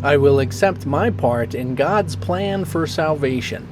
I will accept my part in God's plan for salvation.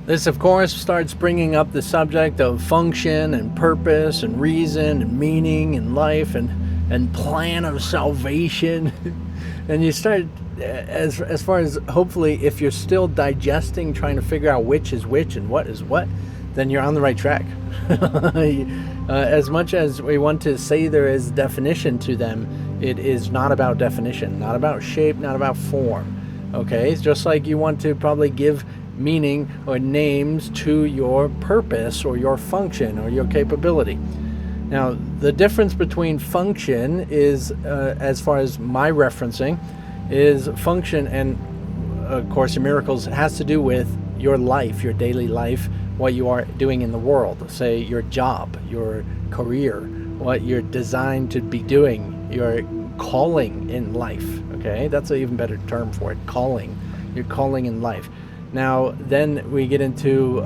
This, of course, starts bringing up the subject of function and purpose and reason and meaning in life and plan of salvation. And you start, as far as hopefully if you're still digesting, trying to figure out which is which and what is what, then you're on the right track. As much as we want to say there is definition to them, it is not about definition, not about shape, not about form. Okay, it's just like you want to probably give meaning or names to your purpose or your function or your capability. Now, the difference between function is, as far as my referencing, is function, and of Course in Miracles has to do with your life, your daily life, what you are doing in the world. Say your job, your career, what you're designed to be doing, your calling in life. Okay, that's an even better term for it, calling. Your calling in life. Now, then we get into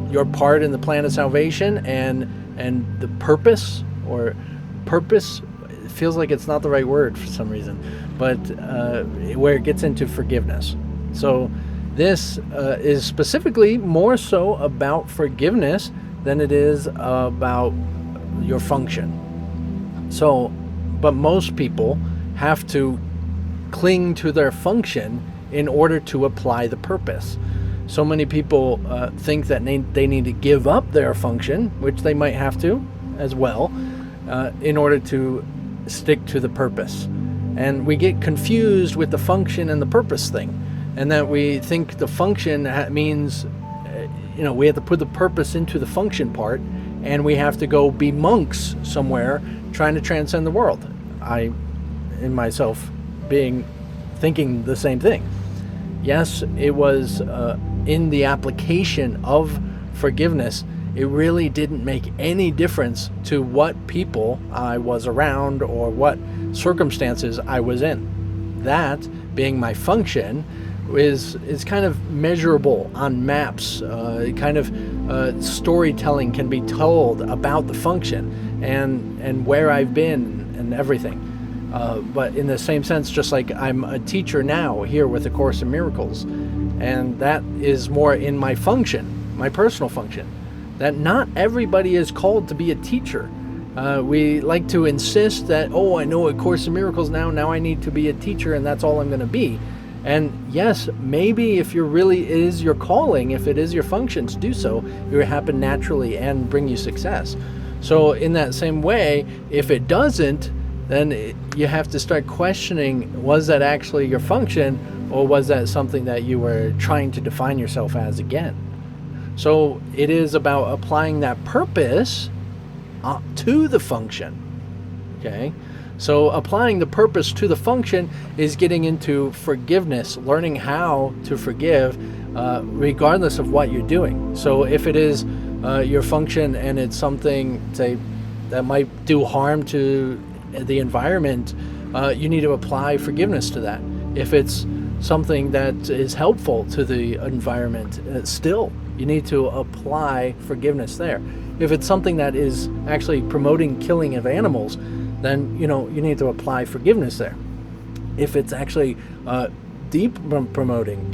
your part in the plan of salvation and the purpose, or purpose. It feels like it's not the right word for some reason, but where it gets into forgiveness. So this is specifically more so about forgiveness than it is about your function. So, but most people have to cling to their function in order to apply the purpose. So many people think that they need to give up their function, which they might have to as well, in order to stick to the purpose. And we get confused with the function and the purpose thing, and that we think the function means, we have to put the purpose into the function part, and we have to go be monks somewhere trying to transcend the world. I, in myself, thinking the same thing. Yes, it was in the application of forgiveness, it really didn't make any difference to what people I was around or what circumstances I was in. That, being my function, is kind of measurable on maps. Storytelling can be told about the function and where I've been and everything. But in the same sense, just like I'm a teacher now here with A Course in Miracles, and that is more in my function, my personal function, that not everybody is called to be a teacher. We like to insist that, I know A Course in Miracles now I need to be a teacher and that's all I'm going to be. And yes, maybe if it is your calling, if it is your function to do so, it will happen naturally and bring you success. So in that same way, if it doesn't, then you have to start questioning, was that actually your function, or was that something that you were trying to define yourself as again? So it is about applying that purpose to the function. Okay? So applying the purpose to the function is getting into forgiveness, learning how to forgive regardless of what you're doing. So if it is your function and it's something, say, that might do harm to the environment, you need to apply forgiveness to that. If it's something that is helpful to the environment, still you need to apply forgiveness there. If it's something that is actually promoting killing of animals, then you need to apply forgiveness there. If it's actually demoting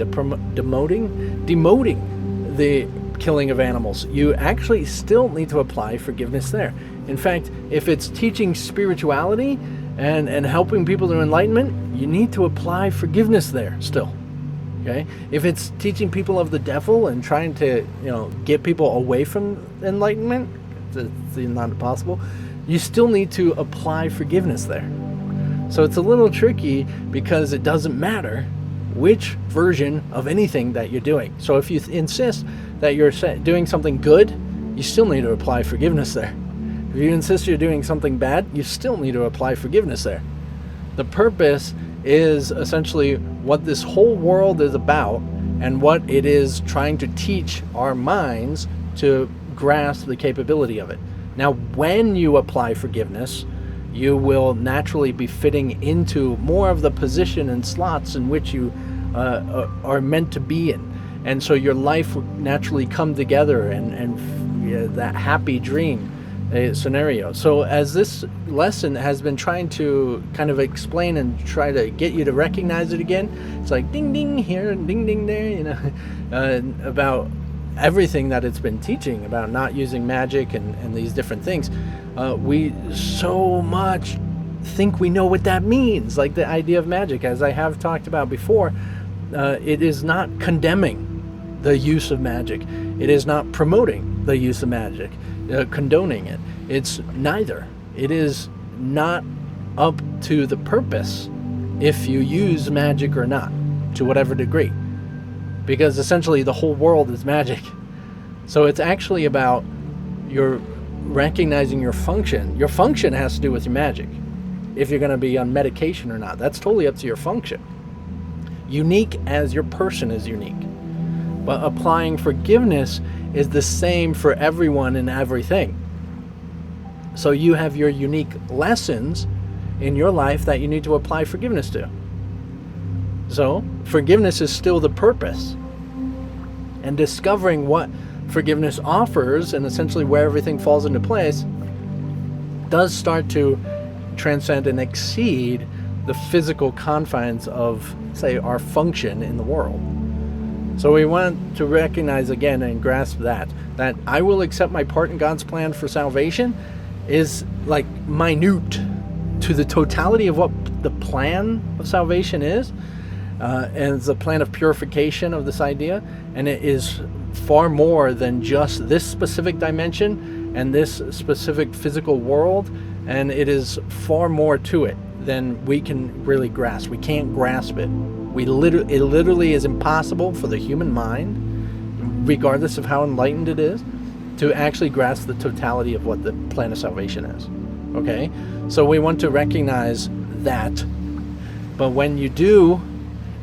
the killing of animals, you actually still need to apply forgiveness there. In fact, if it's teaching spirituality and helping people to enlightenment, you need to apply forgiveness there still. Okay? If it's teaching people of the devil and trying to, get people away from enlightenment, it's not possible, you still need to apply forgiveness there. So it's a little tricky because it doesn't matter which version of anything that you're doing. So if you insist that you're doing something good, you still need to apply forgiveness there. If you insist you're doing something bad, you still need to apply forgiveness there. The purpose is essentially what this whole world is about and what it is trying to teach our minds to grasp the capability of it. Now, when you apply forgiveness, you will naturally be fitting into more of the position and slots in which you are meant to be in. And so your life will naturally come together and that happy dream scenario. So as this lesson has been trying to kind of explain and try to get you to recognize it again, it's like ding ding here and ding ding there, about everything that it's been teaching about not using magic and these different things. We so much think we know what that means, like the idea of magic, as I have talked about before. It is not condemning the use of magic. It is not promoting the use of magic, condoning it. It's neither. It is not up to the purpose if you use magic or not, to whatever degree. Because essentially the whole world is magic. So it's actually about your recognizing your function. Your function has to do with your magic. If you're going to be on medication or not, that's totally up to your function. Unique as your person is unique. But applying forgiveness is the same for everyone and everything. So you have your unique lessons in your life that you need to apply forgiveness to. So forgiveness is still the purpose. And discovering what forgiveness offers and essentially where everything falls into place does start to transcend and exceed the physical confines of, say, our function in the world. So we want to recognize again and grasp that I will accept my part in God's plan for salvation is like minute to the totality of what the plan of salvation is, and it's a plan of purification of this idea, and it is far more than just this specific dimension and this specific physical world, and it is far more to it than we can really grasp. We can't grasp it. It literally is impossible for the human mind, regardless of how enlightened it is, to actually grasp the totality of what the plan of salvation is. Okay? So we want to recognize that. But when you do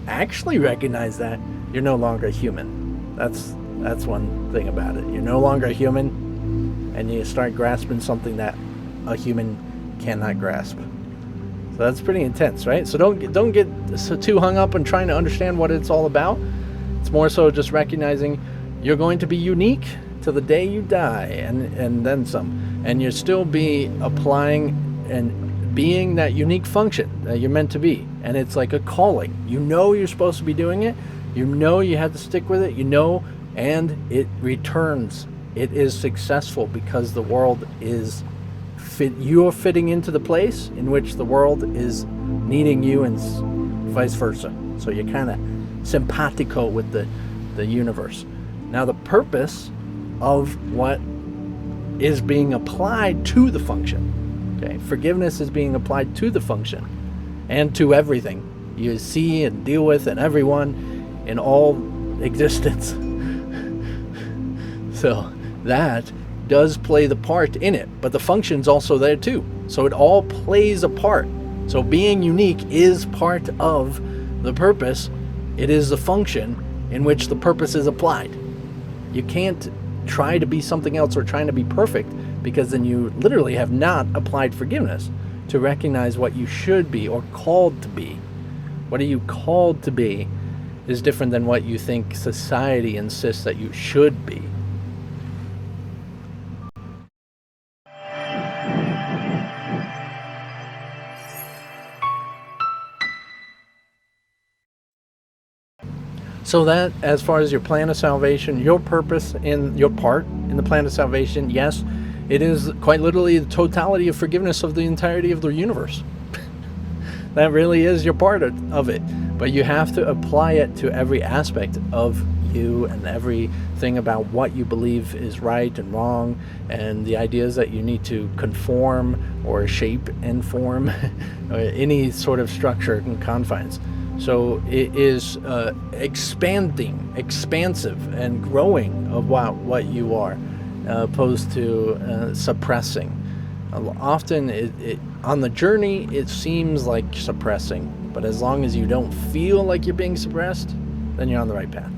actually recognize that, you're no longer human. That's one thing about it. You're no longer human, and you start grasping something that a human cannot grasp. So that's pretty intense, right? So don't get so too hung up on trying to understand what it's all about. It's more so just recognizing you're going to be unique till the day you die, and then some. And you'll still be applying and being that unique function that you're meant to be. And it's like a calling. You know you're supposed to be doing it. You know you have to stick with it. You know, and it returns. It is successful because the world is you're fitting into the place in which the world is needing you, and vice versa. So you're kind of simpatico with the universe. Now the purpose of what is being applied to the function, okay, forgiveness is being applied to the function and to everything you see and deal with and everyone in all existence. So that does play the part in it, but the function's also there too. So it all plays a part. So being unique is part of the purpose. It is the function in which the purpose is applied. You can't try to be something else or trying to be perfect, because then you literally have not applied forgiveness to recognize what you should be or called to be. What are you called to be is different than what you think society insists that you should be. So that, as far as your plan of salvation, your purpose in your part in the plan of salvation, yes, it is quite literally the totality of forgiveness of the entirety of the universe. That really is your part of it. But you have to apply it to every aspect of you and everything about what you believe is right and wrong, and the ideas that you need to conform or shape and form or any sort of structure and confines. So it is expansive and growing of what you are, opposed to suppressing Often, on the journey, it seems like suppressing, but as long as you don't feel like you're being suppressed, then you're on the right path.